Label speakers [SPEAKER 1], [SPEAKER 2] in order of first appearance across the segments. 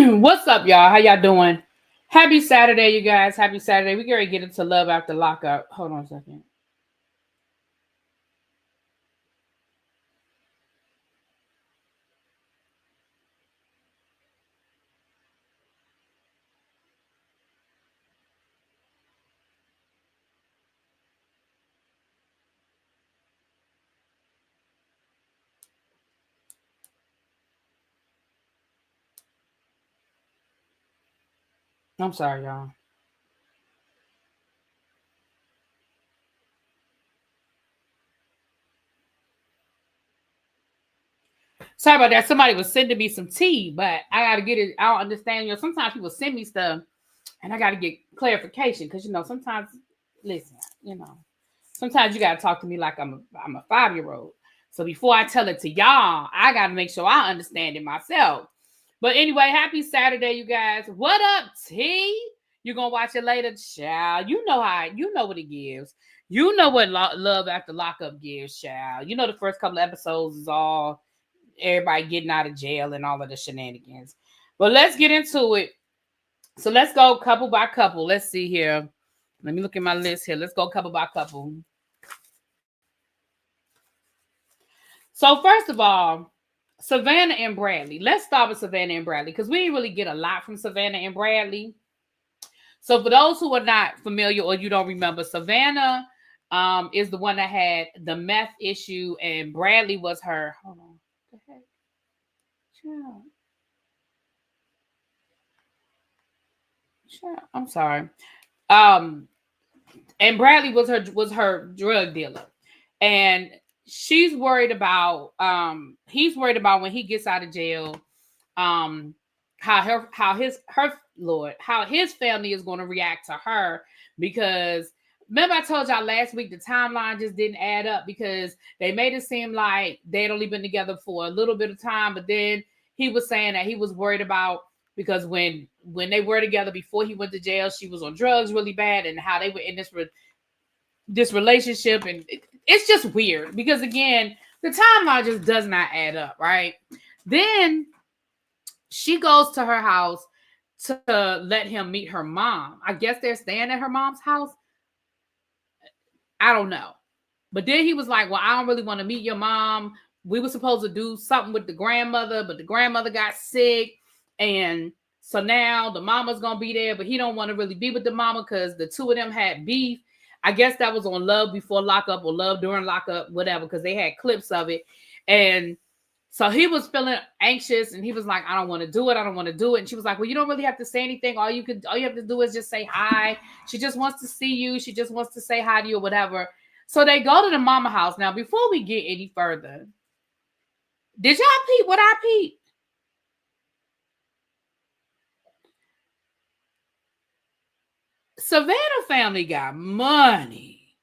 [SPEAKER 1] What's up, y'all? How y'all doing? Happy Saturday, you guys. Happy Saturday. We gotta get into love after lockup. Hold on a second. I'm sorry, y'all. Sorry about that. Somebody was sending me some tea, but I gotta get it. I don't understand. Sometimes people send me stuff, and I gotta get clarification because sometimes, listen, sometimes you gotta talk to me like I'm a 5-year-old. So before I tell it to y'all, I gotta make sure I understand it myself. But anyway, happy Saturday, you guys. What up, T? You gonna watch it later, child? You know what it gives. You know what love after lockup gives, child. The first couple of episodes is all everybody getting out of jail and all of the shenanigans. But let's get into it. So let's go couple by couple. Let's see here. Let me look at my list here. Let's go couple by couple. So first of all, Savannah and Bradley. Let's start with Savannah and Bradley because we didn't really get a lot from Savannah and Bradley. So for those who are not familiar or you don't remember, Savannah is the one that had the meth issue, and Bradley was her. Hold on. What the heck? Child. I'm sorry. And Bradley was her drug dealer, and she's worried about he's worried about when he gets out of jail, how his family is going to react to her, because remember I told y'all last week the timeline just didn't add up because they made it seem like they'd only been together for a little bit of time, but then he was saying that he was worried about because when they were together before he went to jail, she was on drugs really bad, and how they were in this relationship, and it's just weird because again the timeline just does not add up, right? Then she goes to her house to let him meet her mom. I guess they're staying at her mom's house. I don't know. But then he was like, well, I don't really want to meet your mom. We were supposed to do something with the grandmother, but the grandmother got sick. And so now the mama's going to be there, but he don't want to really be with the mama because the two of them had beef. I guess that was on Love Before Lockup or Love During Lockup, whatever, because they had clips of it. And so he was feeling anxious, and he was like, I don't want to do it. I don't want to do it. And she was like, well, you don't really have to say anything. All you have to do is just say hi. She just wants to see you. She just wants to say hi to you or whatever. So they go to the mama house. Now, before we get any further, did y'all peep what I peeped? Savannah family got money.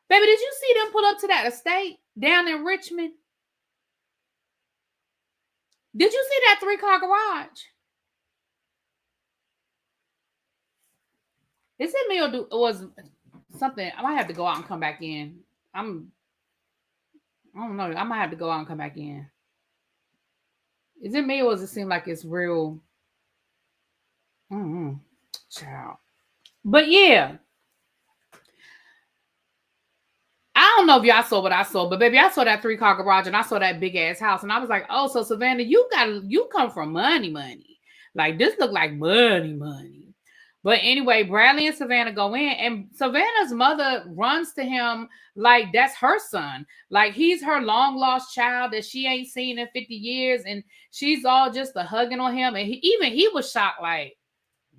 [SPEAKER 1] Baby, did you see them pull up to that estate down in Richmond? Did you see that 3-car garage? Is it me or was something? I might have to go out and come back in. I don't know. I might have to go out and come back in. Is it me or does it seem like it's real? Child. But yeah. I don't know if y'all saw what I saw, but baby, I saw that 3-car garage and I saw that big ass house, and I was like, oh, so Savannah, you come from money. Like this look like money. But anyway, Bradley and Savannah go in, and Savannah's mother runs to him like that's her son. Like he's her long lost child that she ain't seen in 50 years. And she's all just a hugging on him. And he was shocked, like,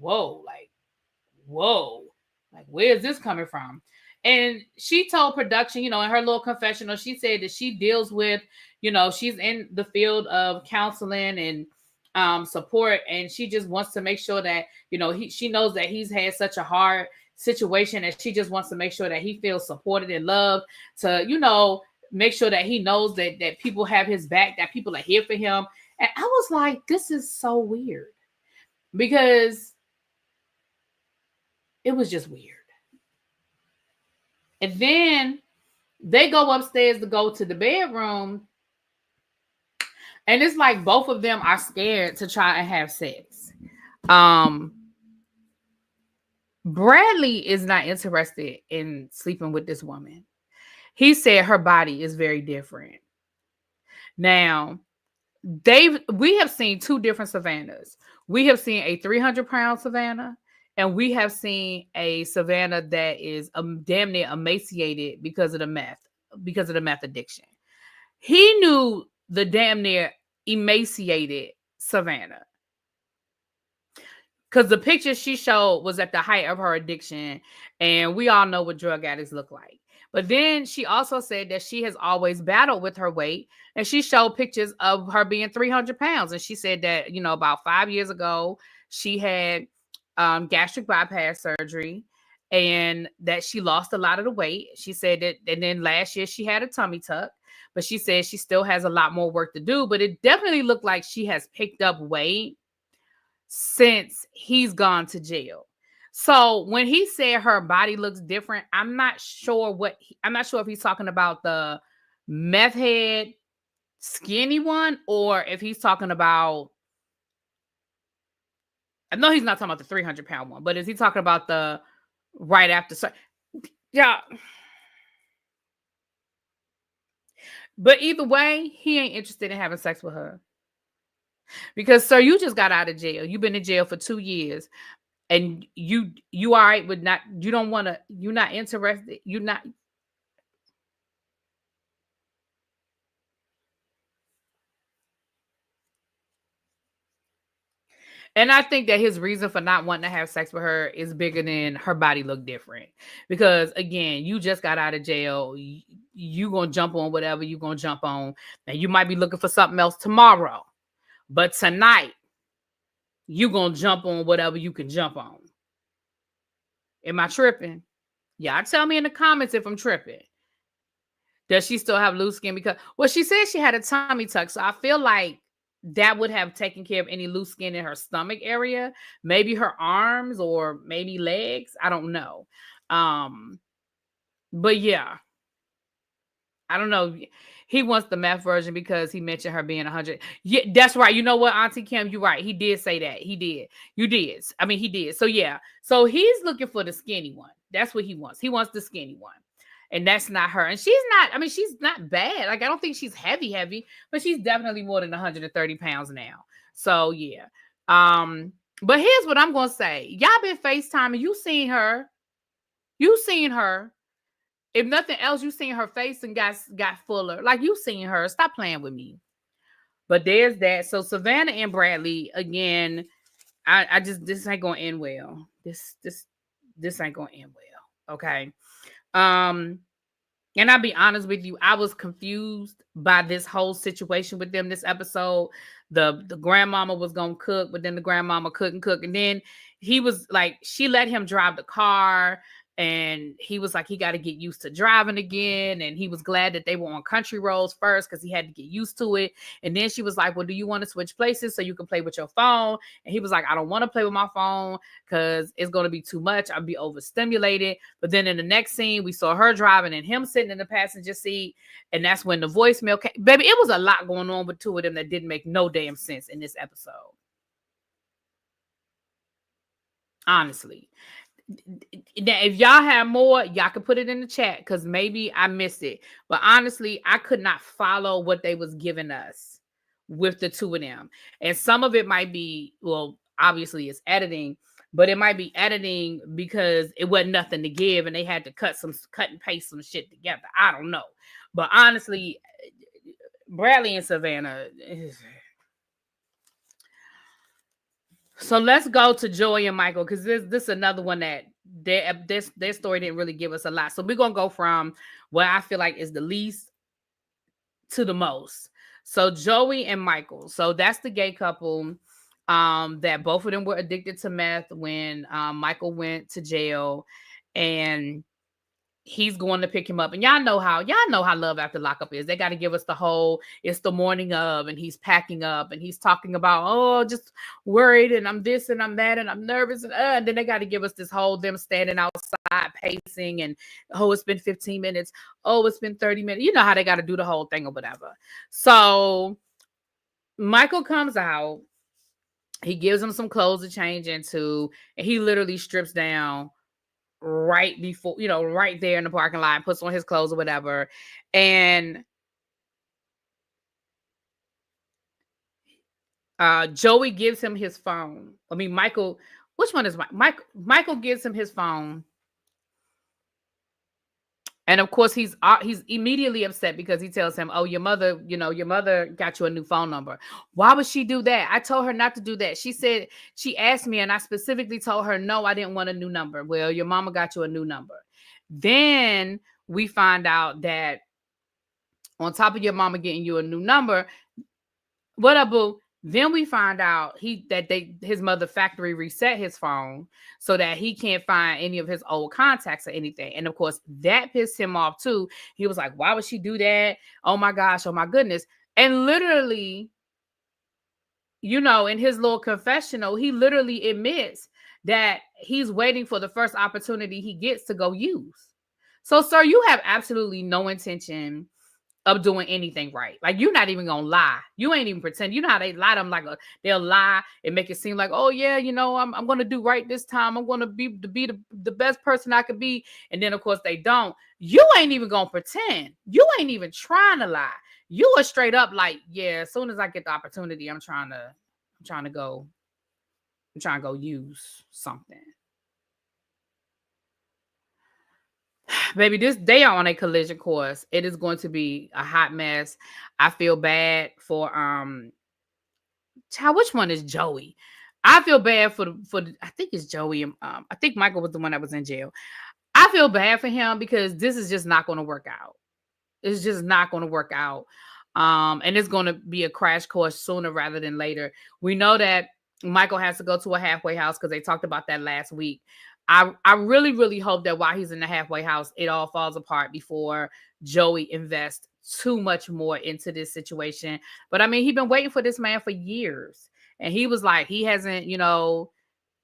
[SPEAKER 1] whoa, like, where's this coming from? And she told production, in her little confessional, she said that she deals with, she's in the field of counseling and support, and she just wants to make sure that she knows that he's had such a hard situation, and she just wants to make sure that he feels supported and loved, to make sure that he knows that people have his back, that people are here for him. And I was like, this is so weird, because it was just weird. And then they go upstairs to go to the bedroom, And it's like both of them are scared to try and have sex. Bradley is not interested in sleeping with this woman. He said her body is very different. Now, we have seen two different Savannahs. We have seen a 300-pound Savannah, and we have seen a Savannah that is damn near emaciated because of the meth addiction. He knew the damn near emaciated Savannah, because the picture she showed was at the height of her addiction, and we all know what drug addicts look like. But then she also said that she has always battled with her weight, and she showed pictures of her being 300 pounds. And she said that, about 5 years ago, she had gastric bypass surgery, and that she lost a lot of the weight. She said that, and then last year she had a tummy tuck, but she said she still has a lot more work to do. But it definitely looked like she has picked up weight since he's gone to jail. So when he said her body looks different, I'm not sure if he's talking about the meth head skinny one, or if he's talking about, I know he's not talking about the 300-pound one, but is he talking about the right after? Yeah. But either way, he ain't interested in having sex with her. Because, sir, you just got out of jail. You've been in jail for 2 years. And you all right with not, you don't want to, you're not interested, you're not. And I think that his reason for not wanting to have sex with her is bigger than her body look different. Because again, you just got out of jail. You gonna jump on whatever you gonna jump on. And you might be looking for something else tomorrow. But tonight, you gonna jump on whatever you can jump on. Am I tripping? Y'all tell me in the comments if I'm tripping. Does she still have loose skin? Because, well, she said she had a tummy tuck. So I feel like that would have taken care of any loose skin in her stomach area. Maybe her arms or maybe legs. I don't know. But yeah. I don't know. He wants the meth version because he mentioned her being 100. Yeah, that's right. You know what, Auntie Kim? You're right. He did say that. He did. You did. I mean, he did. So yeah. So he's looking for the skinny one. That's what he wants. He wants the skinny one. And that's not her. And she's not bad. Like, I don't think she's heavy, but she's definitely more than 130 pounds now. So yeah. But here's what I'm gonna say. Y'all been FaceTiming. You seen her. If nothing else, you seen her face and got fuller. Like, you seen her. Stop playing with me. But there's that. So Savannah and Bradley, again, I just, this ain't gonna end well. This ain't gonna end well. Okay. And I'll be honest with you, I was confused by this whole situation with them this episode. The grandmama was gonna cook, but then the grandmama couldn't cook. And then he was like, she let him drive the car, and he was like, he got to get used to driving again. And he was glad that they were on country roads first because he had to get used to it. And then she was like, well, do you want to switch places so you can play with your phone? And he was like, I don't want to play with my phone because it's going to be too much. I'll be overstimulated. But then in the next scene, we saw her driving and him sitting in the passenger seat. And that's when the voicemail came. Baby, it was a lot going on with two of them that didn't make no damn sense in this episode. Honestly. Now, if y'all have more, y'all can put it in the chat because maybe I missed it. But honestly, I could not follow what they was giving us with the two of them. And some of it might be, well, obviously it's editing, but it might be editing because it wasn't nothing to give and they had to cut and paste some shit together. I don't know. But honestly, Bradley and Savannah. So let's go to Joey and Michael, because this is another one that their story didn't really give us a lot. So we're gonna go from what I feel like is the least to the most. So Joey and Michael. So that's the gay couple that both of them were addicted to meth when Michael went to jail, and he's going to pick him up. And y'all know how Love After Lockup is. They got to give us the whole, it's the morning of, and he's packing up and he's talking about, oh, just worried and I'm this and I'm that and I'm nervous. And then they got to give us this whole, them standing outside pacing and, oh, it's been 15 minutes. Oh, it's been 30 minutes. You know how they got to do the whole thing or whatever. So Michael comes out. He gives him some clothes to change into, and he literally strips down right before, right there in the parking lot, puts on his clothes or whatever. And Joey gives him his phone. I mean, Michael, which one is Michael gives him his phone. And of course, he's immediately upset because he tells him, "Oh, your mother got you a new phone number. Why would she do that? I told her not to do that. She said she asked me, and I specifically told her no, I didn't want a new number. Well, your mama got you a new number." Then we find out that on top of your mama getting you a new number, what up, boo? Then we find out his mother factory reset his phone so that he can't find any of his old contacts or anything. And of course, that pissed him off too. He was like, why would she do that? Oh my gosh, oh my goodness. And literally, in his little confessional, he literally admits that he's waiting for the first opportunity he gets to go use. So, sir, you have absolutely no intention of doing anything right. Like, you're not even gonna lie. You ain't even pretend. You know how they lie to them, they'll lie and make it seem like, oh yeah, I'm gonna do right this time. I'm gonna be the best person I could be. And then of course they don't. You ain't even gonna pretend. You ain't even trying to lie. You are straight up like, yeah, as soon as I get the opportunity, I'm trying to go use something. Baby, they are on a collision course. It is going to be a hot mess. I feel bad for child, which one is Joey? I feel bad for I think it's Joey. I think Michael was the one that was in jail. I feel bad for him because this is just not going to work out. It's just not going to work out. And it's going to be a crash course sooner rather than later. We know that Michael has to go to a halfway house because they talked about that last week. I really, really hope that while he's in the halfway house, it all falls apart before Joey invests too much more into this situation. But I mean, he's been waiting for this man for years. And he was like, he hasn't,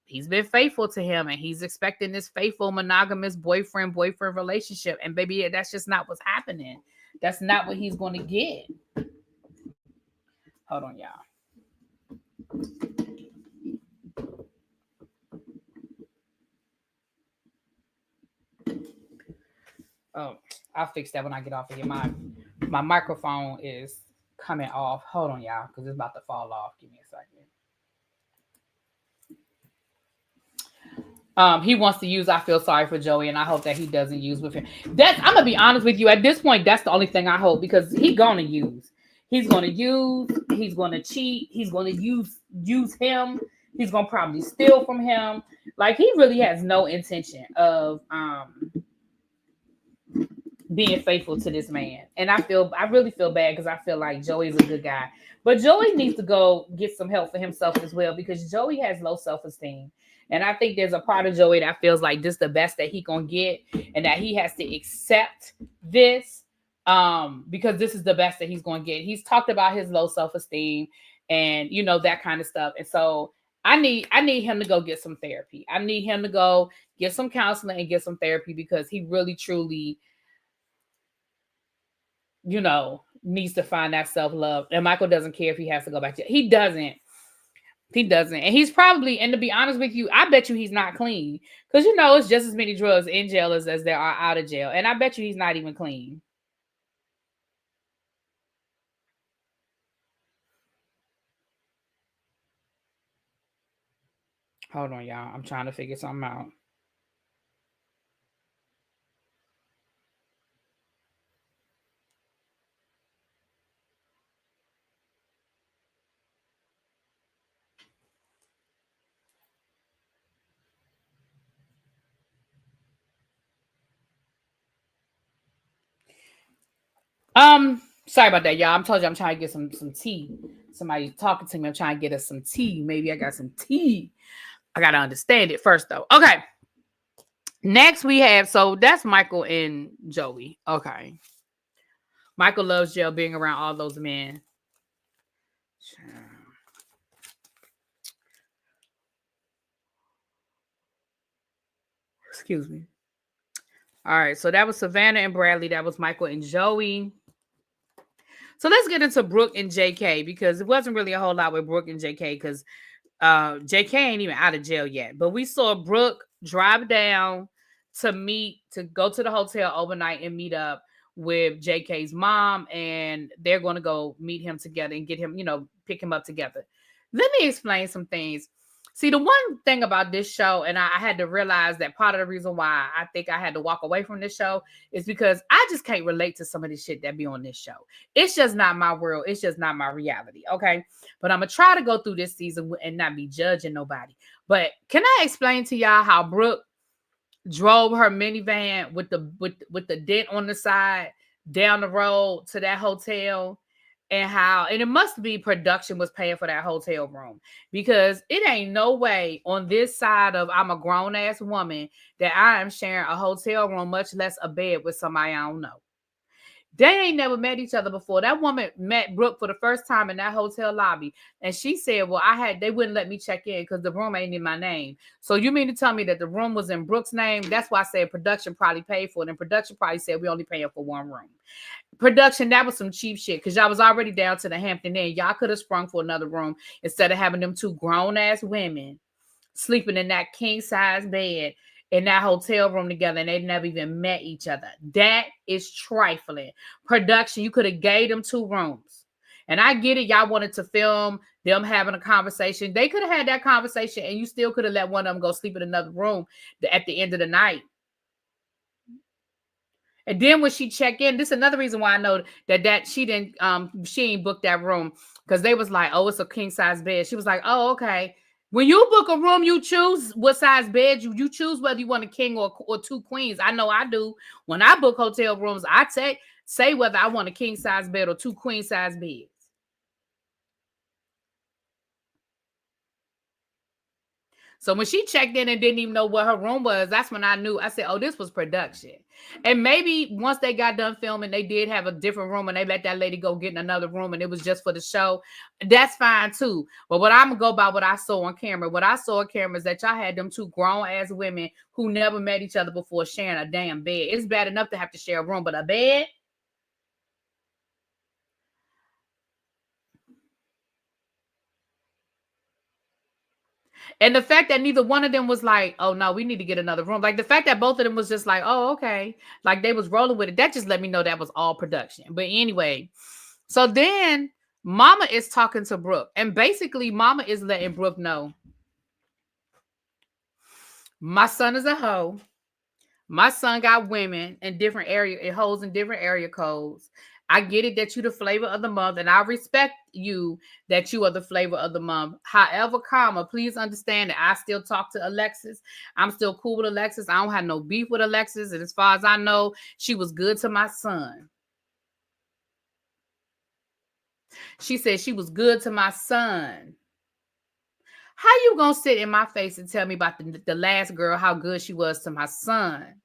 [SPEAKER 1] he's been faithful to him and he's expecting this faithful monogamous boyfriend relationship. And baby, that's just not what's happening. That's not what he's going to get. Hold on, y'all. Oh, I'll fix that when I get off of here. My microphone is coming off. Hold on, y'all, because it's about to fall off. Give me a second. He wants to use I feel sorry for Joey, and I hope that he doesn't use with him. I'm gonna be honest with you. At this point, that's the only thing I hope, because he's gonna use. He's gonna use. He's gonna cheat. He's gonna use him. He's gonna probably steal from him. Like, he really has no intention of being faithful to this man. And I really feel bad because I feel like Joey's a good guy. But Joey needs to go get some help for himself as well, because Joey has low self-esteem. And I think there's a part of Joey that feels like this is the best that he gonna get, and that he has to accept this because this is the best that he's gonna get. He's talked about his low self-esteem and that kind of stuff. And so I need him to go get some therapy. I need him to go get some counseling and get some therapy, because he really truly needs to find that self-love. And Michael doesn't care if he has to go back to He doesn't. And he's probably, and to be honest with you, I bet you he's not clean. Because it's just as many drugs in jail as there are out of jail. And I bet you he's not even clean. Hold on, y'all. I'm trying to figure something out. Sorry about that, y'all. I told you I'm trying to get some tea. Somebody talking to me. I'm trying to get us some tea. Maybe I got some tea. I gotta understand it first, though. Okay. Next we have, so that's Michael and Joey. Okay. Michael loves jail, being around all those men. Excuse me. All right, so that was Savannah and Bradley. That was Michael and Joey. So let's get into Brooke and JK, because it wasn't really a whole lot with Brooke and JK, because JK ain't even out of jail yet. But we saw Brooke drive down to go to the hotel overnight and meet up with JK's mom, and they're going to go meet him together and get him, pick him up together. Let me explain some things. See, the one thing about this show, and I had to realize that part of the reason why I think I had to walk away from this show is because I just can't relate to some of the shit that be on this show. It's just not my world. It's just not my reality. Okay. But I'm going to try to go through this season and not be judging nobody. But can I explain to y'all how Brooke drove her minivan with the dent on the side down the road to that hotel, and it must be production was paying for that hotel room, because it ain't no way on this side of I'm a grown ass woman that I am sharing a hotel room, much less a bed, with somebody I don't know. They ain't never met each other before. That woman met Brooke for the first time in that hotel lobby. And she said, well, they wouldn't let me check in because the room ain't in my name. So you mean to tell me that the room was in Brooke's name? That's why I said production probably paid for it. And production probably said we only paying for one room. Production, that was some cheap shit, because y'all was already down to the Hampton Inn. Y'all could have sprung for another room instead of having them two grown-ass women sleeping in that king-size bed in that hotel room together, and they never even met each other. That is trifling. Production, you could have gave them two rooms. And I get it, y'all wanted to film them having a conversation. They could have had that conversation, and you still could have let one of them go sleep in another room at the end of the night. And then when she checked in, this is another reason why I know that she ain't booked that room, because they was like, oh, it's a king size bed. She was like, oh, okay. When you book a room, you choose what size bed you choose, whether you want a king or two queens. I know I do. When I book hotel rooms, I say whether I want a king size bed or two queen size beds. So when she checked in and didn't even know what her room was, that's when I knew. I said, oh, this was production. And maybe once they got done filming, they did have a different room and they let that lady go get in another room and it was just for the show. That's fine too. But what I'm going to go by what I saw on camera. What I saw on camera is that y'all had them two grown-ass women who never met each other before sharing a damn bed. It's bad enough to have to share a room, but a bed? And the fact that neither one of them was like, oh no, we need to get another room. Like the fact that both of them was just like, oh, okay. Like they was rolling with it. That just let me know that was all production. But anyway, so then Mama is talking to Brooke. And basically Mama is letting Brooke know, my son is a hoe. My son got women in different area, it holds in different area codes. I get it that you the flavor of the month, and I respect you that you are the flavor of the month. However, please understand that I still talk to Alexis. I'm still cool with Alexis. I don't have no beef with Alexis. And as far as I know, she was good to my son. She said she was good to my son. How you gonna sit in my face and tell me about the last girl, how good she was to my son?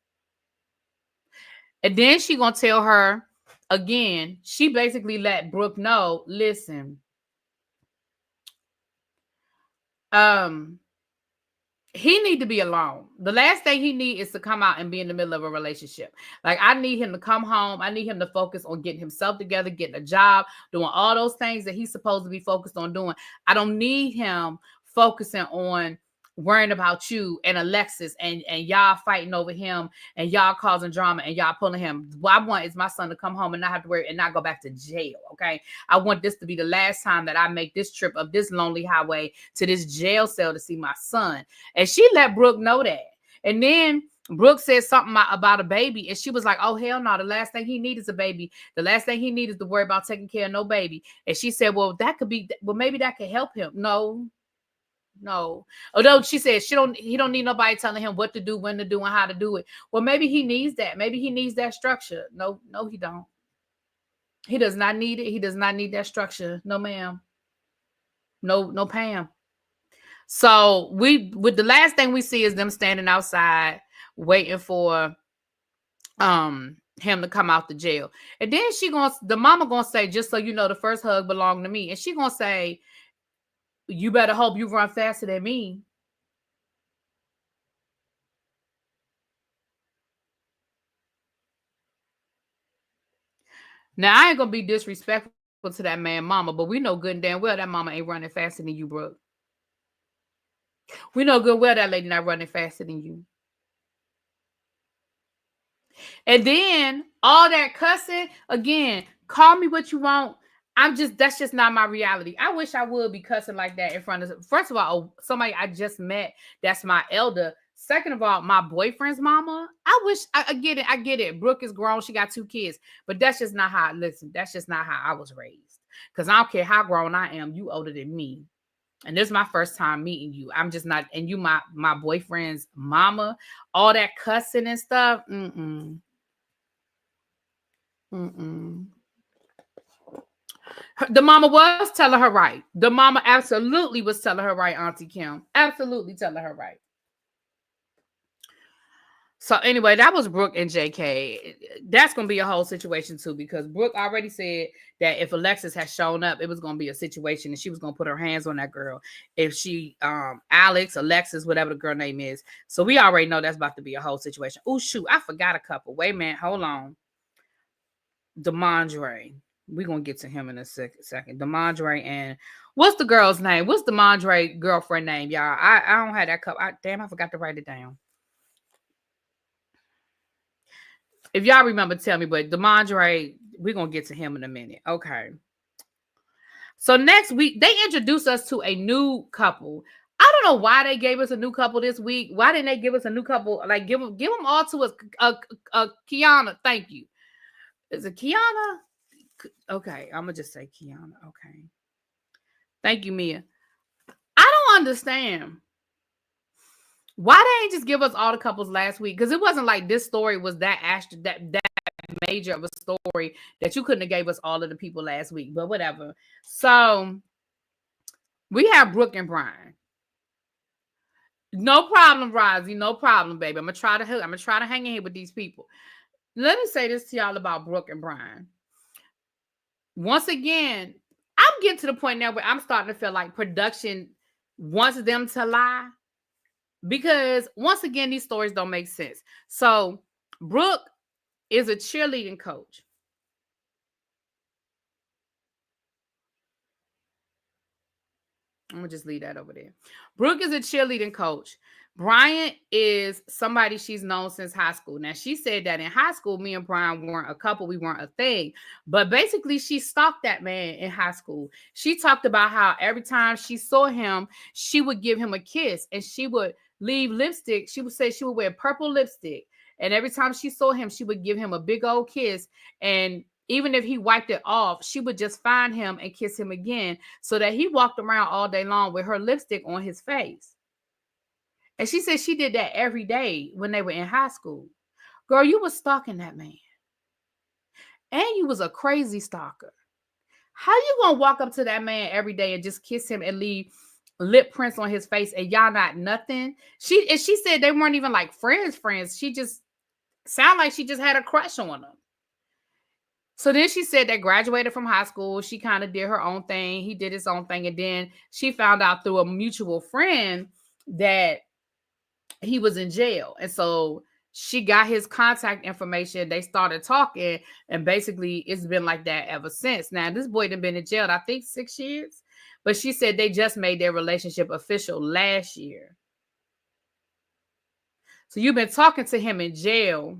[SPEAKER 1] And then she gonna tell her again, she basically let Brooke know, listen, he need to be alone. The last thing he need is to come out and be in the middle of a relationship. Like, I need him to come home. I need him to focus on getting himself together, getting a job, doing all those things that he's supposed to be focused on doing. I don't need him focusing on worrying about you and Alexis and y'all fighting over him and y'all causing drama and y'all pulling him. What I want is my son to come home and not have to worry and not go back to jail. Okay. I want this to be the last time that I make this trip of this lonely highway to this jail cell to see my son. And she let Brooke know that. And then Brooke said something about a baby, and she was like, oh, hell no, the last thing he needs is a baby. The last thing he needs is to worry about taking care of no baby. And she said, well, maybe that could help him. No. Although she said he don't need nobody telling him what to do, when to do, and how to do it. Well, maybe he needs that. Maybe he needs that structure. No, he don't. He does not need it. He does not need that structure. No, ma'am. No, Pam. So with the last thing we see is them standing outside waiting for him to come out the jail. And then the mama gonna say, just so you know, the first hug belonged to me. And she gonna say, you better hope you run faster than me. Now, I ain't gonna be disrespectful to that man mama, but we know good and damn well that mama ain't running faster than you, Brooke. We know good well that lady not running faster than you. And then all that cussing, again, call me what you want. That's just not my reality. I wish I would be cussing like that in front of, first of all, somebody I just met that's my elder. Second of all, my boyfriend's mama. I get it. I get it. Brooke is grown. She got 2 kids. But that's just not how, listen, that's just not how I was raised. Because I don't care how grown I am. You older than me. And this is my first time meeting you. I'm just not, and you my boyfriend's mama. All that cussing and stuff. Mm-mm. The mama was telling her right. The mama absolutely was telling her right, Auntie Kim. Absolutely telling her right. So anyway, that was Brooke and JK. That's going to be a whole situation too, because Brooke already said that if Alexis had shown up, it was going to be a situation and she was going to put her hands on that girl. If she, Alexis, whatever the girl name is. So we already know that's about to be a whole situation. Oh, shoot. I forgot a couple. Wait a minute. Hold on. Demondre. We're going to get to him in a second. Demondre and what's the girl's name? What's Demondre girlfriend name, y'all? I don't have that couple. I forgot to write it down. If y'all remember, tell me. But Demondre, we're going to get to him in a minute. Okay. So next week, they introduced us to a new couple. I don't know why they gave us a new couple this week. Why didn't they give us a new couple? Like, give them all to us. Kiana, thank you. Is it Kiana? Okay, I'm going to just say Kiana. Okay. Thank you, Mia. I don't understand. Why they ain't just give us all the couples last week? Because it wasn't like this story was that major of a story that you couldn't have gave us all of the people last week. But whatever. So we have Brooke and Brian. No problem, Rozzy. No problem, baby. I'm gonna try to hang in here with these people. Let me say this to y'all about Brooke and Brian. Once again, I'm getting to the point now where I'm starting to feel like production wants them to lie. Because once again, these stories don't make sense. So Brooke is a cheerleading coach. I'm going to just leave that over there. Brooke is a cheerleading coach. Brian is somebody she's known since high school. Now, she said that in high school, me and Brian weren't a couple. We weren't a thing. But basically, she stalked that man in high school. She talked about how every time she saw him, she would give him a kiss. And she would leave lipstick. She would say she would wear purple lipstick. And every time she saw him, she would give him a big old kiss. And even if he wiped it off, she would just find him and kiss him again so that he walked around all day long with her lipstick on his face. And she said she did that every day when they were in high school. Girl, you was stalking that man. And you was a crazy stalker. How you gonna walk up to that man every day and just kiss him and leave lip prints on his face and y'all not nothing? She said they weren't even like friends. She just sounded like she just had a crush on him. So then she said they graduated from high school. She kind of did her own thing. He did his own thing. And then she found out through a mutual friend that he was in jail. And so she got his contact information. They started talking. And basically, it's been like that ever since. Now, this boy done been in jail, I think 6 years. But she said they just made their relationship official last year. So you've been talking to him in jail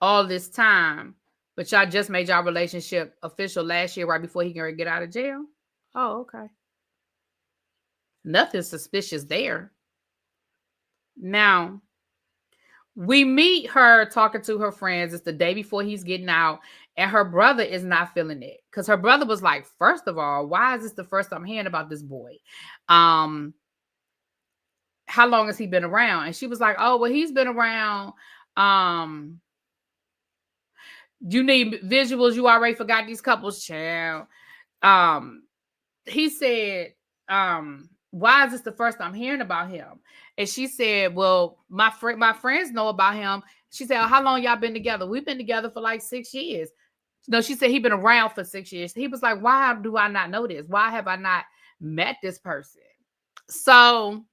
[SPEAKER 1] all this time. But y'all just made y'all relationship official last year, right before he can get out of jail? Oh, okay. Nothing suspicious there. Now, we meet her talking to her friends. It's the day before he's getting out. And her brother is not feeling it. Because her brother was like, first of all, why is this the first I'm hearing about this boy? How long has he been around? And she was like, oh, well, he's been around. You need visuals. You already forgot these couples, child. He said, why is this the first I'm hearing about him? And she said, well, my friends know about him. She said, how long y'all been together? We've been together for like 6 years. No, she said he'd been around for 6 years. He was like, why do I not know this? Why have I not met this person? So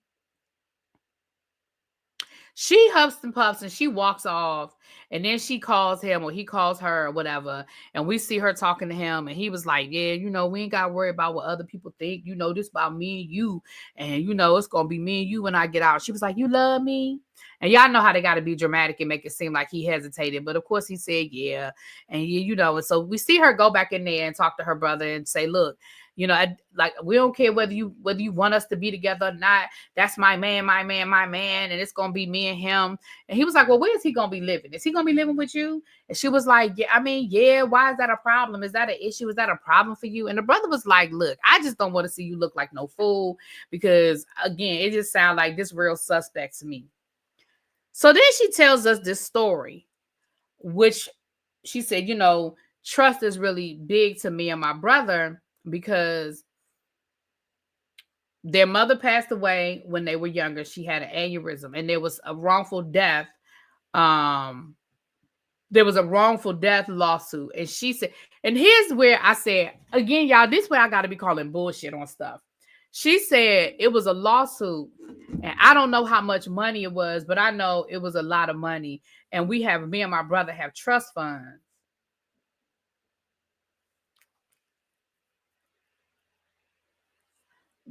[SPEAKER 1] She huffs and puffs and she walks off, and then she calls him or he calls her or whatever, and we see her talking to him, and he was like, yeah, we ain't got to worry about what other people think. This about me and you, and it's gonna be me and you when I get out. She was like, you love me? And y'all know how they got to be dramatic and make it seem like he hesitated, but of course he said yeah. And and so we see her go back in there and talk to her brother and say, look, we don't care whether you want us to be together or not. That's my man, and it's gonna be me and him. And he was like, well, where is he gonna be living? Is he gonna be living with you? And she was like, yeah, yeah, why is that a problem? Is that an issue? Is that a problem for you? And the brother was like, look, I just don't want to see you look like no fool, because again, it just sounds like this real suspect to me. So then she tells us this story, which she said, trust is really big to me and my brother, because their mother passed away when they were younger. She had an aneurysm, and there was a wrongful death. There was a wrongful death lawsuit. And she said, and here's where I said, again, y'all, this way I got to be calling bullshit on stuff. She said it was a lawsuit, and I don't know how much money it was, but I know it was a lot of money. And me and my brother have trust funds.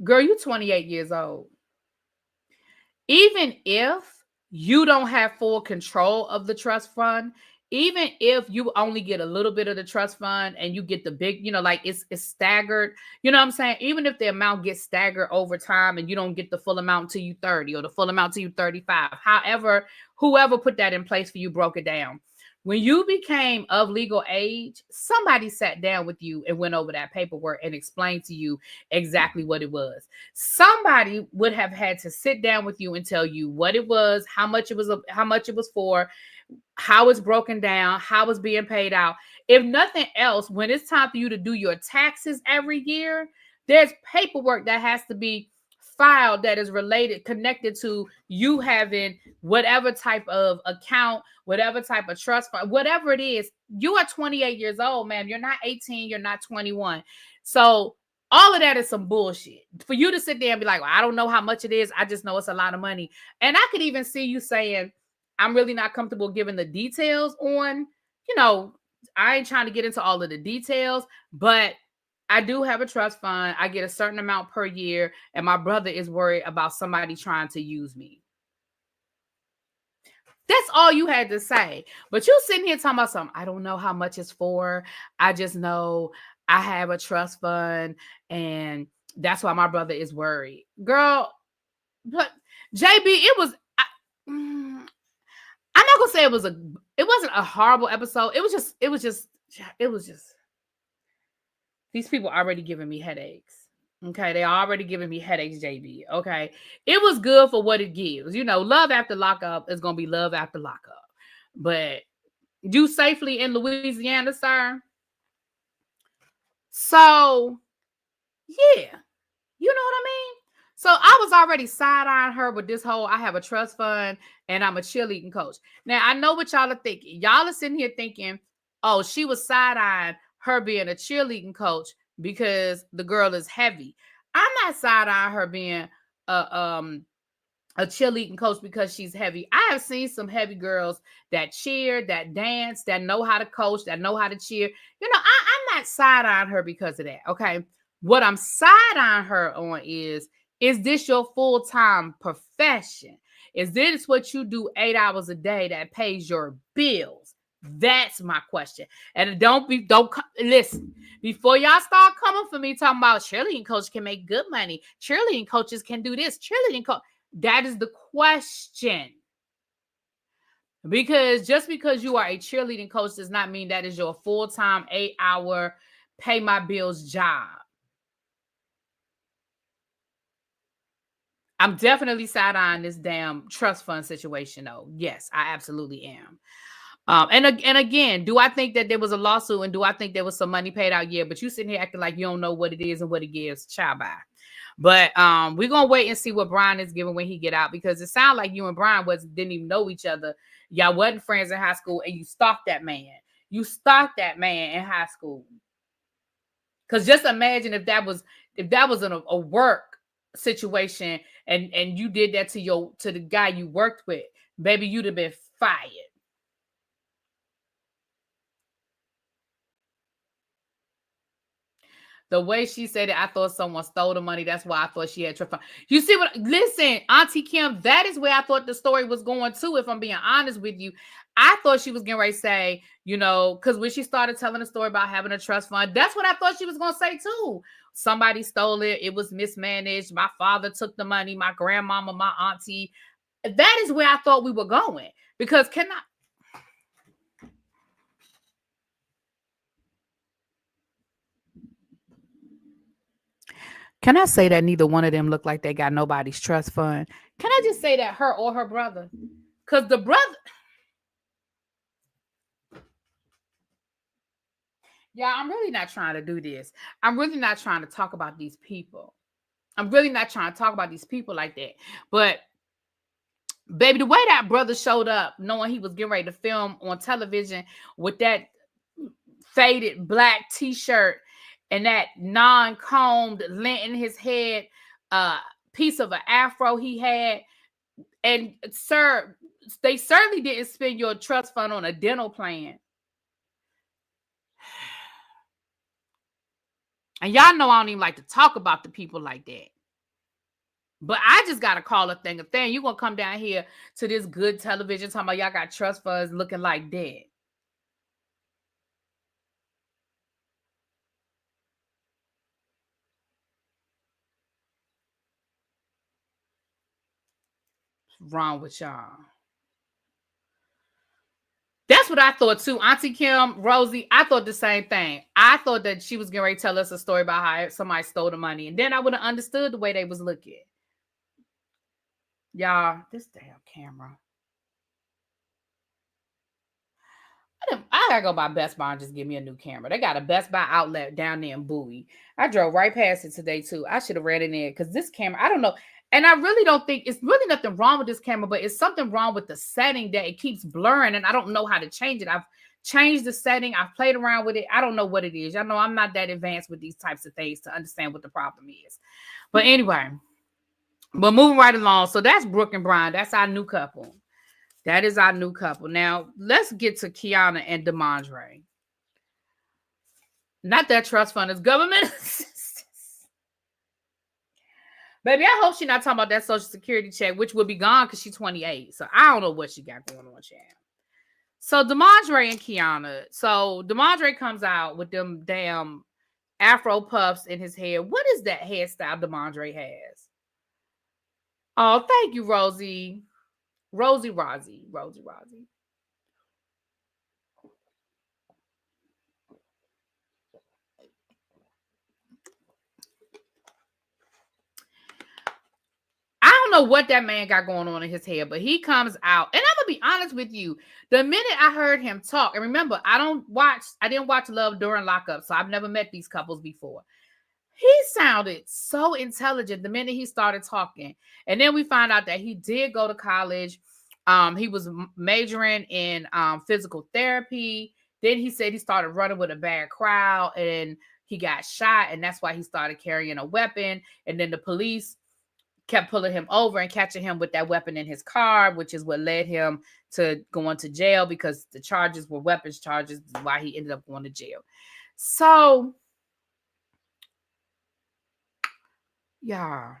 [SPEAKER 1] Girl, you're 28 years old. Even if you don't have full control of the trust fund, even if you only get a little bit of the trust fund and you get the big, like it's staggered, you know what I'm saying? Even if the amount gets staggered over time and you don't get the full amount till you 30 or the full amount till you 35, however, whoever put that in place for you broke it down. When you became of legal age, somebody sat down with you and went over that paperwork and explained to you exactly what it was. Somebody would have had to sit down with you and tell you what it was, how much it was for, how it's broken down, how it's being paid out. If nothing else, when it's time for you to do your taxes every year, there's paperwork that has to be filed that is connected to you having whatever type of account, whatever type of trust fund, whatever it is. You are 28 years old, ma'am. You're not 18. You're not 21. So all of that is some bullshit. For you to sit there and be like, well, I don't know how much it is. I just know it's a lot of money. And I could even see you saying, I'm really not comfortable giving the details on, I ain't trying to get into all of the details, but I do have a trust fund. I get a certain amount per year, and my brother is worried about somebody trying to use me. That's all you had to say. But you sitting here talking about something. I don't know how much it's for. I just know I have a trust fund, and that's why my brother is worried. Girl, but JB, it was... I'm not gonna say it wasn't a horrible episode. It was just these people already giving me headaches. Okay, they already giving me headaches, JB. Okay, it was good for what it gives. Love after lockup is gonna be love after lockup. But you safely in Louisiana, sir. So yeah, you know what I mean? So I was already side-eyeing her with this whole, I have a trust fund and I'm a cheerleading coach. Now, I know what y'all are thinking. Y'all are sitting here thinking, oh, she was side-eyeing her being a cheerleading coach because the girl is heavy. I'm not side-eyeing her being a cheerleading coach because she's heavy. I have seen some heavy girls that cheer, that dance, that know how to coach, that know how to cheer. I'm not side-eyeing her because of that, okay? What I'm side-eyeing her on is this your full-time profession? Is this what you do 8 hours a day that pays your bills? That's my question. And don't listen, before y'all start coming for me talking about cheerleading coach can make good money. Cheerleading coaches can do this. Cheerleading coach. That is the question. Because just because you are a cheerleading coach does not mean that is your full-time 8-hour pay my bills job. I'm definitely side-eyeing this damn trust fund situation, though. Yes, I absolutely am. And again, do I think that there was a lawsuit and do I think there was some money paid out? Yeah, but you sitting here acting like you don't know what it is and what it gives. Child, bye. But we're gonna wait and see what Brian is giving when he get out, because it sounds like you and Brian didn't even know each other. Y'all wasn't friends in high school, and you stalked that man. You stalked that man in high school. Because just imagine if that was a work situation and you did that to the guy you worked with, baby, you'd have been fired. The way she said it, I thought someone stole the money. That's why I thought she had trust fund. You see what? Listen, Auntie Kim, that is where I thought the story was going to. If I'm being honest with you, I thought she was getting ready to say, because when she started telling the story about having a trust fund, that's what I thought she was going to say too. Somebody stole it. It was mismanaged. My father took the money. My grandmama, my auntie. That is where I thought we were going. Because Can I say that neither one of them look like they got nobody's trust fund? Can I just say that her or her brother? Because the brother... Yeah, I'm really not trying to do this. I'm really not trying to talk about these people. I'm really not trying to talk about these people like that. But, baby, the way that brother showed up, knowing he was getting ready to film on television with that faded black t-shirt and that non-combed lint in his head, piece of an afro he had. And, sir, they certainly didn't spend your trust fund on a dental plan. And y'all know I don't even like to talk about the people like that. But I just got to call a thing a thing. You're going to come down here to this good television talking about y'all got trust funds looking like that. What's wrong with y'all? That's what I thought too. Auntie Kim, Rosie, I thought the same thing. I thought that she was getting ready to tell us a story about how somebody stole the money. And then I would have understood the way they was looking. Y'all, this damn camera. I gotta go by Best Buy and just give me a new camera. They got a Best Buy outlet down there in Bowie. I drove right past it today too. I should have read it in because this camera, I don't know. And I really don't think it's really nothing wrong with this camera, but it's something wrong with the setting that it keeps blurring and I don't know how to change it. I've changed the setting. I've played around with it. I don't know what it is. Y'all know I'm not that advanced with these types of things to understand what the problem is. But anyway, but moving right along. So that's Brooke and Brian. That's our new couple. That is our new couple. Now, let's get to Kiana and DeMondre. Not that trust fund is government assistance. Baby, I hope she's not talking about that Social Security check, which will be gone because she's 28. So I don't know what she got going on, Chad. So DeMondre and Kiana. So DeMondre comes out with them damn Afro puffs in his hair. What is that hairstyle DeMondre has? Oh, thank you, Rosie. Rosie. I don't know what that man got going on in his hair, but he comes out. And I'm going to be honest with you. The minute I heard him talk, and remember, I didn't watch Love during lockup, so I've never met these couples before. He sounded so intelligent the minute he started talking. And then we found out that he did go to college. He was majoring in physical therapy. Then he said he started running with a bad crowd and he got shot. And that's why he started carrying a weapon. And then the police kept pulling him over and catching him with that weapon in his car, which is what led him to going to jail because the charges were weapons charges, why he ended up going to jail. So, yeah.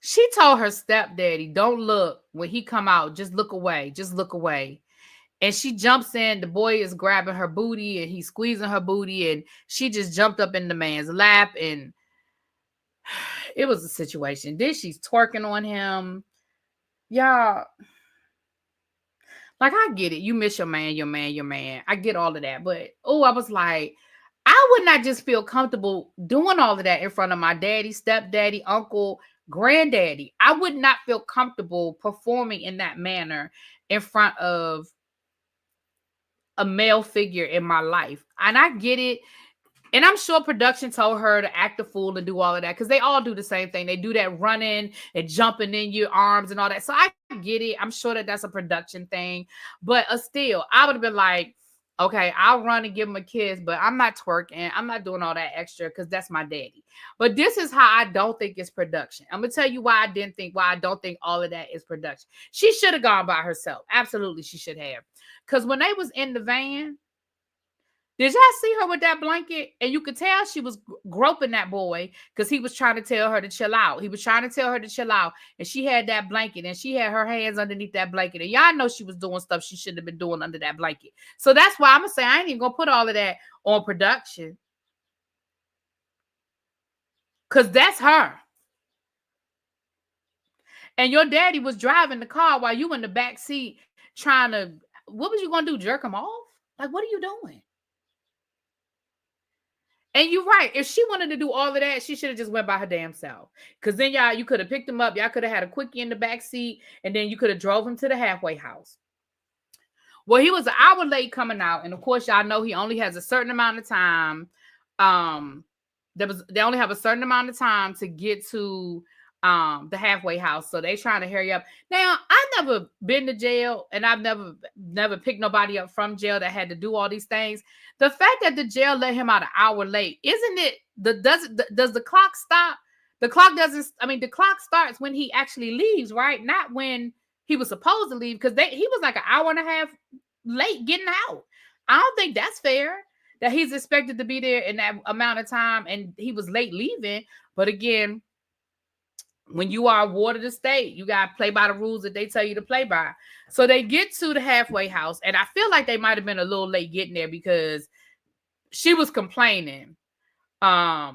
[SPEAKER 1] She told her stepdaddy, don't look when he come out. Just look away. Just look away. And she jumps in. The boy is grabbing her booty and he's squeezing her booty. And she just jumped up in the man's lap. And it was a situation. Then she's twerking on him. Y'all. Like, I get it. You miss your man. I get all of that. But, I was like, I would not just feel comfortable doing all of that in front of my daddy, stepdaddy, uncle, granddaddy. I would not feel comfortable performing in that manner in front of a male figure in my life. And I get it. And I'm sure production told her to act a fool and do all of that because they all do the same thing. They do that running and jumping in your arms and all that. So I get it. I'm sure that that's a production thing. But still, I would have been like, Okay, I'll run and give him a kiss, but I'm not twerking. I'm not doing all that extra because that's my daddy. But this is how I don't think it's production. I'm gonna tell you why I don't think all of that is production. She should have gone by herself. Absolutely, she should have. Because when they was in the van, did y'all see her with that blanket? And you could tell she was groping that boy because he was trying to tell her to chill out. He was trying to tell her to chill out. And she had that blanket and she had her hands underneath that blanket. And y'all know she was doing stuff she shouldn't have been doing under that blanket. So that's why I'm going to say I ain't even going to put all of that on production. Because that's her. And your daddy was driving the car while you in the back seat trying to, what was you going to do? Jerk him off? Like, what are you doing? And you're right. If she wanted to do all of that, she should have just went by her damn self. Because then you could have picked him up. Y'all could have had a quickie in the back seat, and then you could have drove him to the halfway house. Well, he was an hour late coming out, and of course, y'all know he only has a certain amount of time. They only have a certain amount of time to get to the halfway house, so they trying to hurry up. Now, I've never been to jail, and I've never picked nobody up from jail that had to do all these things. The fact that the jail let him out an hour late, isn't it? Does the clock stop? The clock doesn't. I mean, the clock starts when he actually leaves, right? Not when he was supposed to leave, because he was like an hour and a half late getting out. I don't think that's fair that he's expected to be there in that amount of time and he was late leaving. But again, when you are a ward of the state, you got to play by the rules that they tell you to play by. So they get to the halfway house, and I feel like they might have been a little late getting there because she was complaining.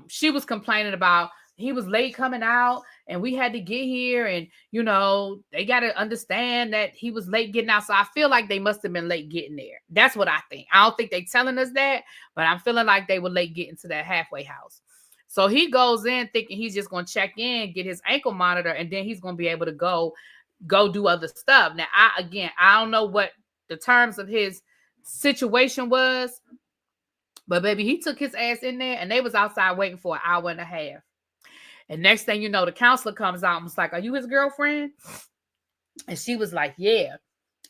[SPEAKER 1] She was complaining about he was late coming out and we had to get here, and they got to understand that he was late getting out. So I feel like they must have been late getting there. That's what I think. I don't think they telling us that, but I'm feeling like they were late getting to that halfway house. So he goes in thinking he's just going to check in, get his ankle monitor, and then he's going to be able to go do other stuff. Now, I don't know what the terms of his situation was, but baby, he took his ass in there and they was outside waiting for an hour and a half. And next thing you know, the counselor comes out and was like, "Are you his girlfriend?" And she was like, "Yeah."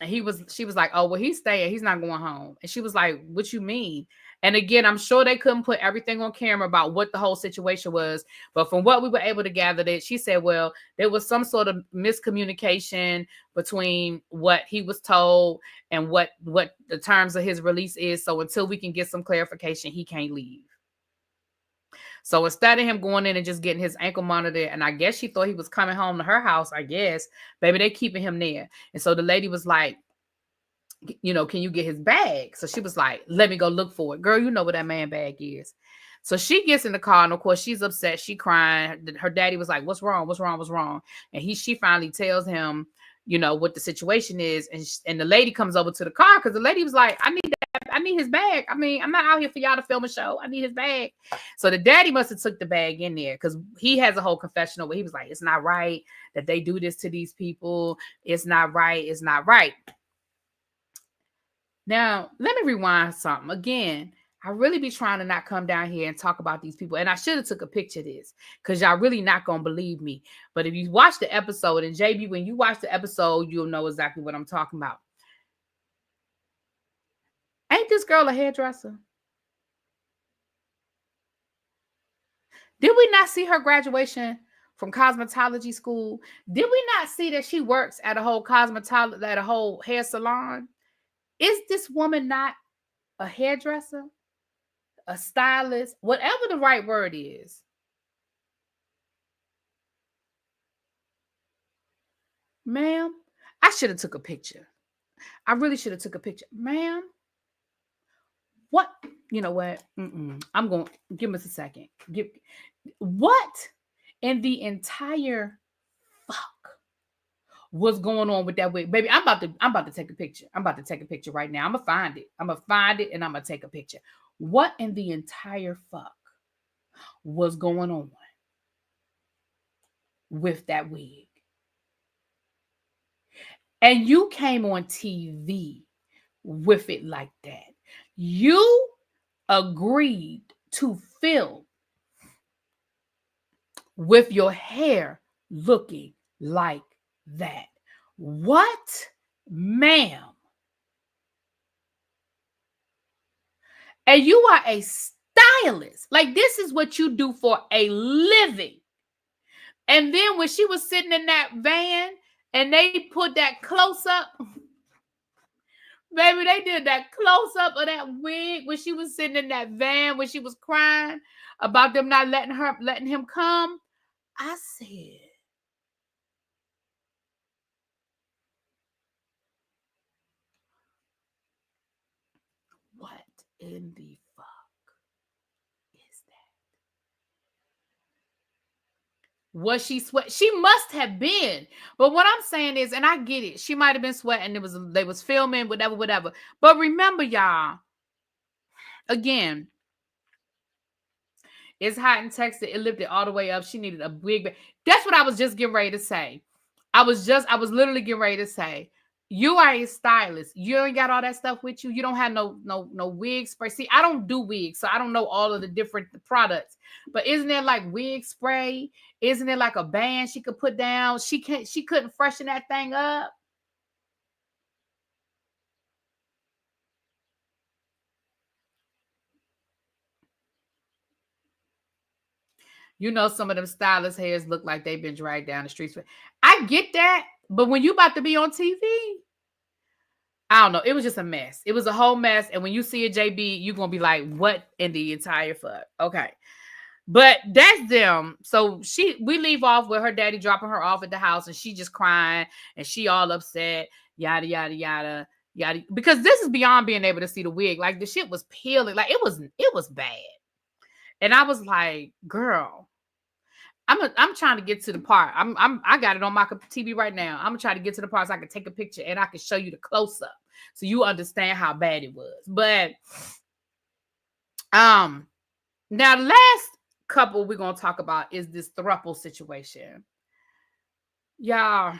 [SPEAKER 1] And she was like, "Oh, well, he's staying. He's not going home." And she was like, "What you mean?" And again, I'm sure they couldn't put everything on camera about what the whole situation was. But from what we were able to gather, that she said, well, there was some sort of miscommunication between what he was told and what the terms of his release is. So until we can get some clarification, he can't leave. So instead of him going in and just getting his ankle monitored, and I guess she thought he was coming home to her house, I guess, baby, they keeping him there. And so the lady was like, can you get his bag? So she was like, let me go look for it. Girl, you know what that man bag is. So she gets in the car, and of course she's upset. She crying. Her daddy was like, what's wrong? What's wrong? What's wrong? And she finally tells him, what the situation is. And the lady comes over to the car because the lady was like, I need his bag. I mean, I'm not out here for y'all to film a show. I need his bag. So the daddy must have took the bag in there because he has a whole confessional where he was like, it's not right that they do this to these people. It's not right. It's not right. Now, let me rewind something. Again, I really be trying to not come down here and talk about these people. And I should have took a picture of this because y'all really not going to believe me. But if you watch the episode, and JB, when you watch the episode, you'll know exactly what I'm talking about. Ain't this girl a hairdresser? Did we not see her graduation from cosmetology school? Did we not see that she works at a whole hair salon? Is this woman not a hairdresser, a stylist, whatever the right word is? Ma'am, I should have took a picture. I really should have took a picture. Ma'am, what? You know what? I'm going to give us a second. What in the entire fuck what's going on with that wig? Baby, I'm about to take a picture. I'm about to take a picture right now. I'm gonna find it and I'm gonna take a picture. What in the entire fuck was going on with that wig? And you came on TV with it like that. You agreed to film with your hair looking like that. What, ma'am? and you are a stylist. Like, this is what you do for a living. And then when she was sitting in that van and they put that close up, baby, they did that close up of that wig when she was sitting in that van when she was crying about them not letting him come. I said, what in the fuck is that? Was she sweat? She must have been. But what I'm saying is, and I get it, she might have been sweating. They was filming, whatever. But remember, y'all, again, it's hot in Texas. It lifted all the way up. She needed a wig. That's what I was just getting ready to say. I was literally getting ready to say, you are a stylist. You ain't got all that stuff with you. You don't have no wig spray. See, I don't do wigs, so I don't know all of the different products. But isn't there like wig spray? Isn't there like a band she could put down? She couldn't freshen that thing up. You know, some of them stylist hairs look like they've been dragged down the streets. I get that, but when you about to be on TV, I don't know. It was just a mess. It was a whole mess. And when you see a JB, you're going to be like, what in the entire fuck? Okay. But that's them. So we leave off with her daddy dropping her off at the house and she just crying and she all upset, yada, yada, yada, yada. Because this is beyond being able to see the wig. Like, the shit was peeling. Like, it was bad. And I was like, girl, I'm trying to get to the part. I got it on my TV right now. I'm gonna try to get to the part so I can take a picture and I can show you the close up so you understand how bad it was. But now the last couple we're gonna talk about is this throuple situation, y'all.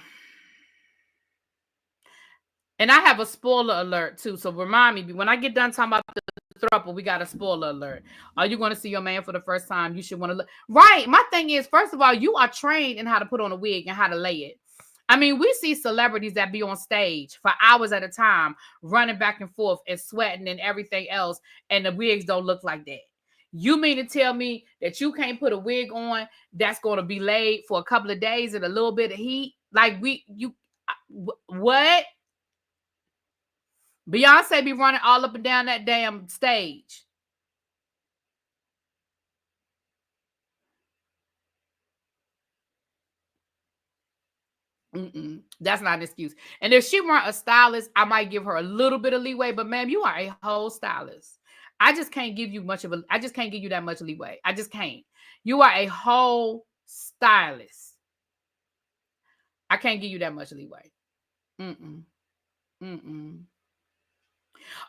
[SPEAKER 1] And I have a spoiler alert too. So remind me when I get done talking about the throuple, we got a spoiler alert. Are you going to see your man for the first time? You should want to look. Right. My thing is, first of all, you are trained in how to put on a wig and how to lay it. I mean, we see celebrities that be on stage for hours at a time, running back and forth and sweating and everything else, and the wigs don't look like that. You mean to tell me that you can't put a wig on that's going to be laid for a couple of days in a little bit of heat? Like, what? Beyonce be running all up and down that damn stage. That's not an excuse. And if she weren't a stylist, I might give her a little bit of leeway. But ma'am, you are a whole stylist. I just can't give you that much leeway. I just can't. You are a whole stylist. I can't give you that much leeway.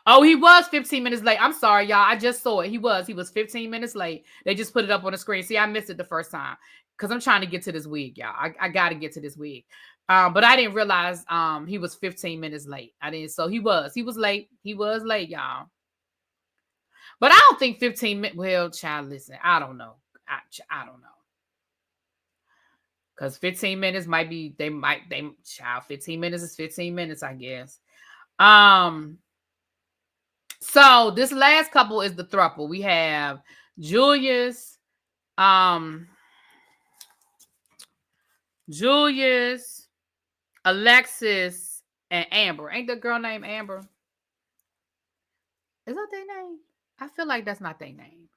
[SPEAKER 1] Oh, he was 15 minutes late. I'm sorry, y'all. I just saw it. He was 15 minutes late. They just put it up on the screen. See, I missed it the first time because I'm trying to get to this wig, y'all. I got to get to this wig. But I didn't realize he was 15 minutes late. I didn't. So he was late. He was late, y'all. But I don't think 15 minutes. Well, child, listen, I don't know. I don't know. Because 15 minutes might be, child, 15 minutes is 15 minutes, I guess. So this last couple is the throuple. We have Julius, Alexis, and Amber. Ain't the girl named Amber? Is that their name? I feel like that's not their name.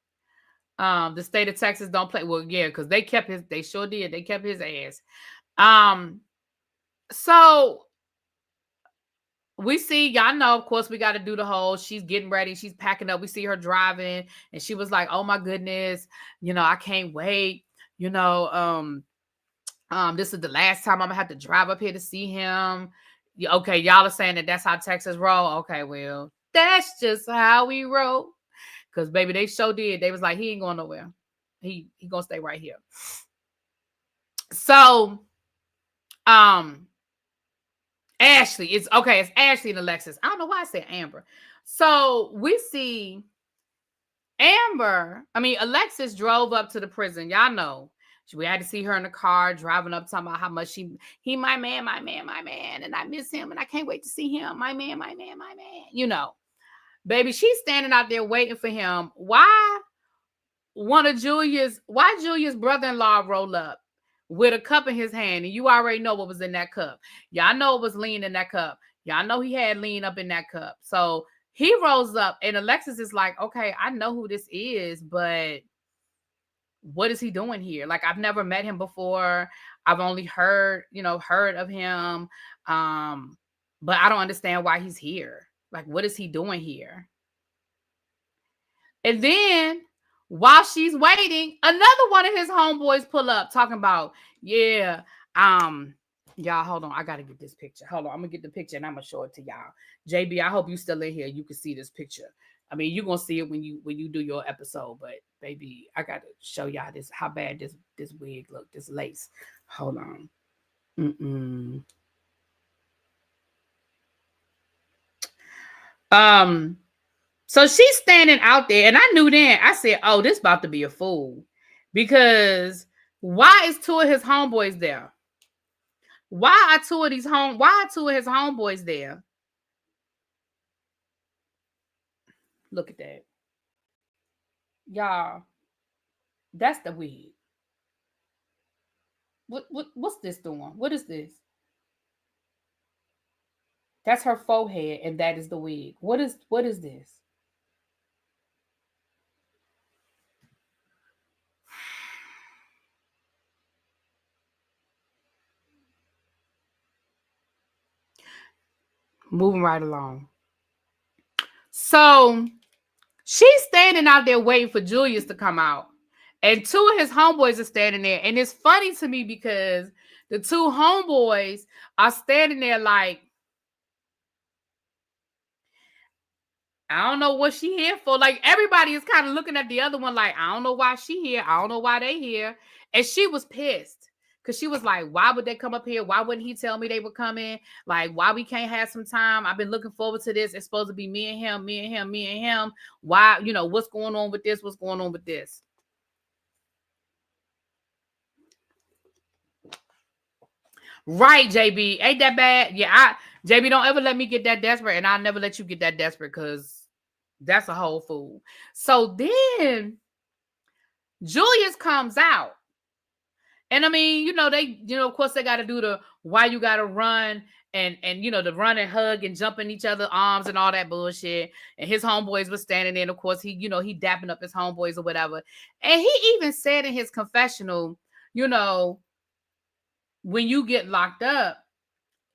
[SPEAKER 1] The state of Texas don't play. Well, yeah, because they sure did. They kept his ass. So we see, y'all know, of course, we got to do the whole, she's getting ready. She's packing up. We see her driving and she was like, oh my goodness, I can't wait. This is the last time I'm gonna have to drive up here to see him. Okay. Y'all are saying that that's how Texas roll. Okay. Well, that's just how we roll. Cause baby, they sure did. They was like, he ain't going nowhere. He gonna stay right here. So, Ashley, it's Ashley and Alexis. I don't know why I said Amber. So we see Alexis drove up to the prison. Y'all know. We had to see her in the car driving up, talking about how much he my man, and I miss him, and I can't wait to see him. My man. Baby, she's standing out there waiting for him. Why Julia's brother-in-law roll up with a cup in his hand, and you already know what was in that cup. Y'all know it was lean in that cup. Y'all know he had lean up in that cup. So he rolls up, and Alexis is like, okay, I know who this is, but what is he doing here? Like, I've never met him before. I've only heard of him. But I don't understand why he's here. Like, what is he doing here? And then while she's waiting, another one of his homeboys pull up talking about, yeah, y'all, hold on. I got to get this picture. Hold on. I'm going to get the picture and I'm going to show it to y'all. JB, I hope you still in here. You can see this picture. I mean, you're going to see it when you do your episode, but baby, I got to show y'all this, how bad this wig look, this lace. Hold on. So she's standing out there, and I knew then, I said, oh, this about to be a fool. Because why is two of his homeboys there? Why are two of his homeboys there? Look at that. Y'all, that's the wig. What's this doing? What is this? That's her forehead, and that is the wig. What is this? Moving right along. So she's standing out there waiting for Julius to come out. And two of his homeboys are standing there. And it's funny to me because the two homeboys are standing there like, I don't know what she here for. Like, everybody is kind of looking at the other one like, I don't know why she here. I don't know why they here. And she was pissed. Because she was like, why would they come up here? Why wouldn't he tell me they were coming? Like, why we can't have some time? I've been looking forward to this. It's supposed to be me and him, me and him, me and him. Why, what's going on with this? What's going on with this? Right, JB. Ain't that bad? Yeah, JB, don't ever let me get that desperate. And I'll never let you get that desperate because that's a whole fool. So then Julius comes out. And I mean, of course they got to do the why you got to run and the run and hug and jump in each other's arms and all that bullshit. And his homeboys were standing there. And of course, he dapping up his homeboys or whatever. And he even said in his confessional, when you get locked up,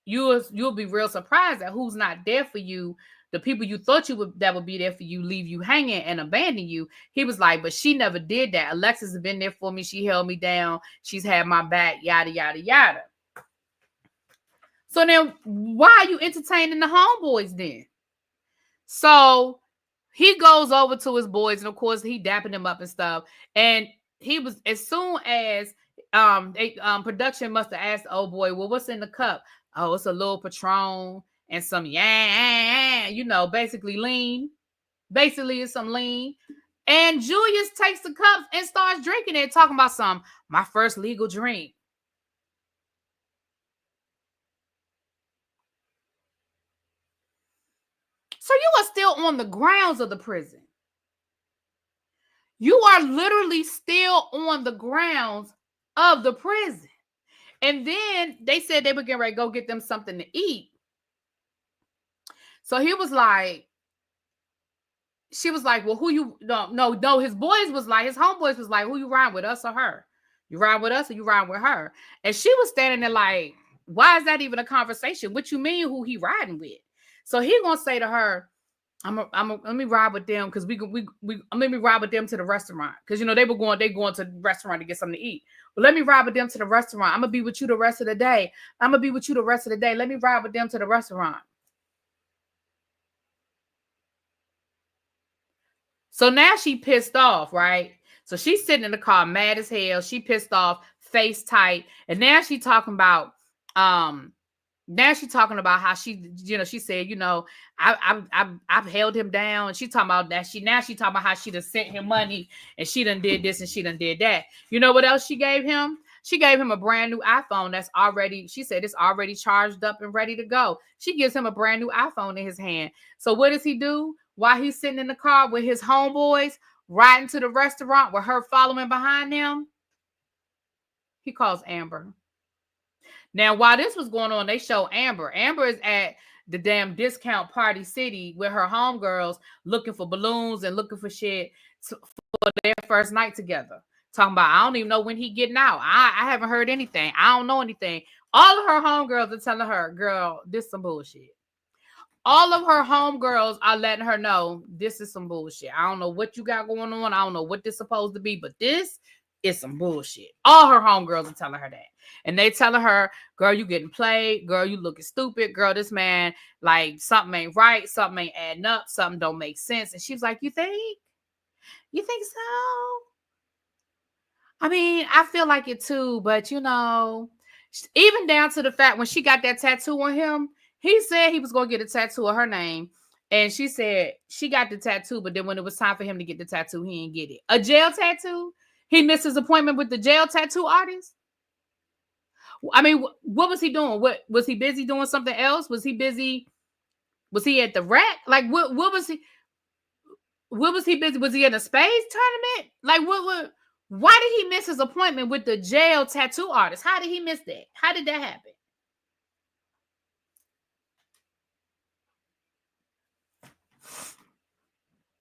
[SPEAKER 1] you'll be real surprised at who's not there for you. The people you thought that would be there for you leave you hanging and abandon you. He was like, but she never did that. Alexis has been there for me. She held me down. She's had my back, yada, yada, yada. So then why are you entertaining the homeboys then? So he goes over to his boys, and of course he dapping them up and stuff. And he was, as soon as production must have asked the old boy, well, what's in the cup? Oh, it's a little Patron and some basically lean. Basically, it's some lean. And Julius takes the cups and starts drinking it, talking about my first legal drink. So you are still on the grounds of the prison. You are literally still on the grounds of the prison. And then they said they were getting ready to go get them something to eat. So he was like, she was like, well, who you, no, his homeboys was like, who you riding with, us or her? You ride with us or you ride with her? And she was standing there like, why is that even a conversation? What you mean who he riding with? So he gonna say to her, let me ride with them because let me ride with them to the restaurant. Because they going to the restaurant to get something to eat. But let me ride with them to the restaurant. I'm gonna be with you the rest of the day. Let me ride with them to the restaurant. So now she pissed off, right? So she's sitting in the car mad as hell. She pissed off, face tight. And now she's talking about how she, she said, I've held him down. And she talking about that. She talking about how she done sent him money and she done did this and she done did that. You know what else she gave him? She gave him a brand new iPhone that's already, she said it's already charged up and ready to go. She gives him a brand new iPhone in his hand. So what does he do? while he's sitting in the car with his homeboys riding to the restaurant with her following behind him? He calls Amber. Now, while this was going on, they show Amber. Amber is at the damn discount Party City with her homegirls looking for balloons and looking for shit for their first night together. Talking about, I don't even know when he getting out. I haven't heard anything. I don't know anything. All of her homegirls are telling her, girl, this is some bullshit. All of her homegirls are letting her know this is some bullshit. I don't know what you got going on. I don't know what this is supposed to be, but this is some bullshit. All her homegirls are telling her that. And they telling her, girl, you getting played. Girl, you looking stupid. Girl, this man, like, something ain't right. Something ain't adding up. Something don't make sense. And she's like, you think? You think so? I mean, I feel like it too, but you know, even down to the fact when she got that tattoo on him, he said he was going to get a tattoo of her name. And she said she got the tattoo, but then when it was time for him to get the tattoo, he didn't get it. A jail tattoo? He missed his appointment with the jail tattoo artist? I mean, what was he doing? What was he busy doing something else? Was he busy? Was he at the rack? Like what was he? What was he busy? Was he in a space tournament? Like what why did he miss his appointment with the jail tattoo artist? How did he miss that? How did that happen?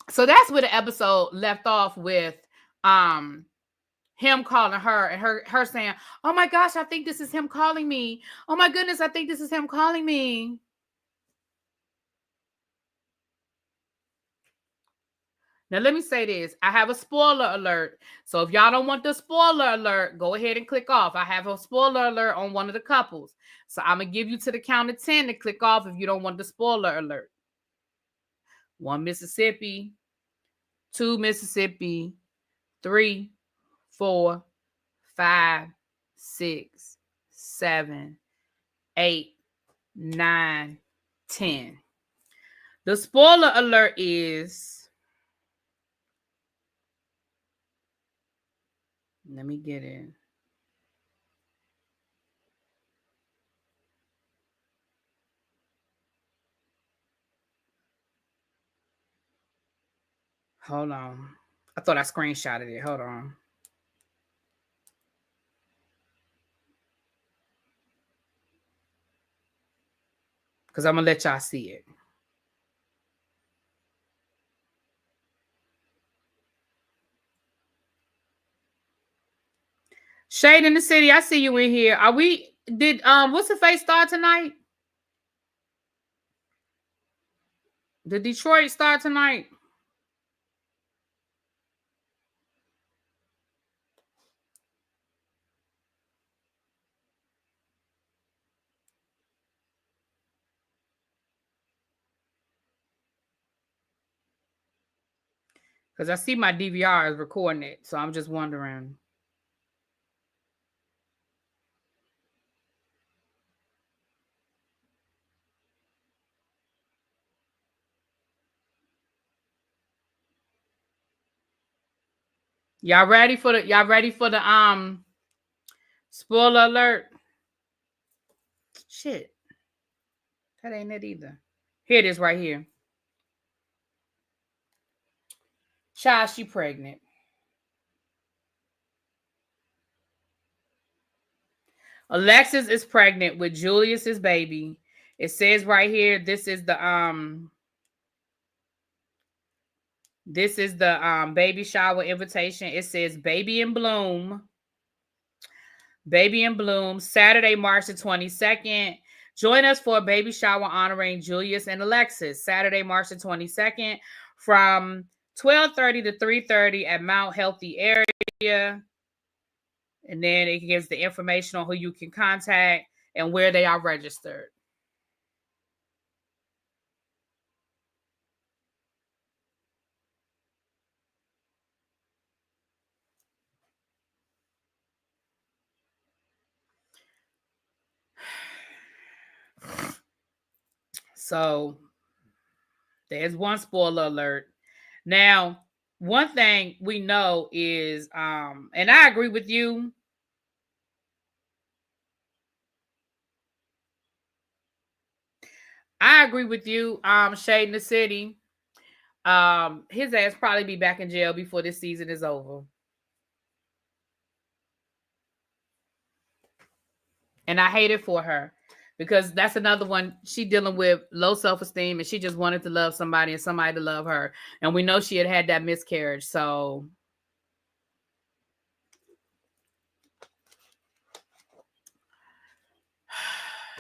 [SPEAKER 1] So that's where the episode left off with him calling her and her saying, oh my gosh, I think this is him calling me. Oh my goodness, I think this is him calling me. Now, let me say this. I have a spoiler alert. So if y'all don't want the spoiler alert, go ahead and click off. I have a spoiler alert on one of the couples. So I'm going to give you to the count of 10 to click off if you don't want the spoiler alert. 1 Mississippi, 2 Mississippi, 3, 4, 5, 6, 7, 8, 9, 10. The spoiler alert is... Let me get it. Hold on. I thought I screenshotted it. Hold on. Because I'm going to let y'all see it. Shade in the City, I see you in here. Did what's the face start tonight? Did Detroit start tonight? Because I see my DVR is recording it. So I'm just wondering. Y'all ready for the spoiler alert? Shit. That ain't it either. Here it is right here. Child, she pregnant. Alexis is pregnant with Julius's baby. It says right here, this is the baby shower invitation. It says Baby in Bloom. Baby in Bloom, Saturday, March the 22nd. Join us for a baby shower honoring Julius and Alexis, Saturday, March the 22nd from 12:30 to 3:30 at Mount Healthy area. And then it gives the information on who you can contact and where they are registered. So there's one spoiler alert. Now, one thing we know is, and I agree with you. I agree with you, Shade in the City. His ass probably be back in jail before this season is over. And I hate it for her because that's another one. She dealing with low self-esteem and she just wanted to love somebody and somebody to love her. And we know she had that miscarriage. So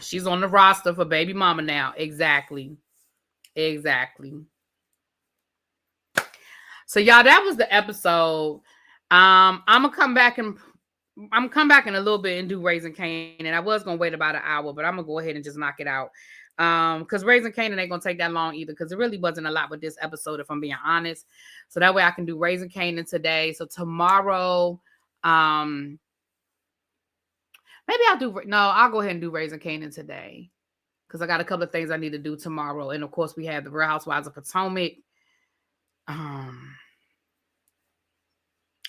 [SPEAKER 1] she's on the roster for baby mama now. Exactly. So y'all, that was the episode. I'm gonna come back in a little bit and do Raising Canaan. I was gonna wait about an hour, but I'm gonna go ahead and just knock it out. Because Raising Canaan ain't gonna take that long either, because it really wasn't a lot with this episode, if I'm being honest. So that way I can do Raising Canaan today. So tomorrow, maybe I'll go ahead and do Raising Canaan today, because I got a couple of things I need to do tomorrow. And of course, we have the Real Housewives of Potomac.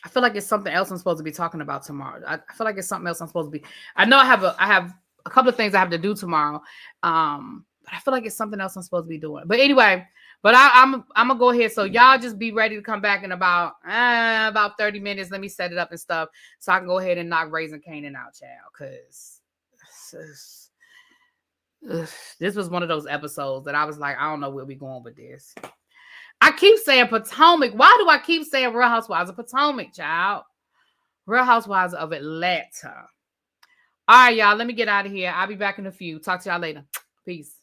[SPEAKER 1] I feel like it's something else I'm supposed to be talking about tomorrow. I feel like it's something else I'm supposed to be. I know I have a couple of things I have to do tomorrow. But I feel like it's something else I'm supposed to be doing. But anyway, I'm gonna go ahead. So y'all just be ready to come back in about 30 minutes. Let me set it up and stuff so I can go ahead and knock Raising Canaan out, child. Because this was one of those episodes that I was like, I don't know where we going with this. I keep saying Potomac. Why do I keep saying Real Housewives of Potomac, child? Real Housewives of Atlanta. All right, y'all. Let me get out of here. I'll be back in a few. Talk to y'all later. Peace.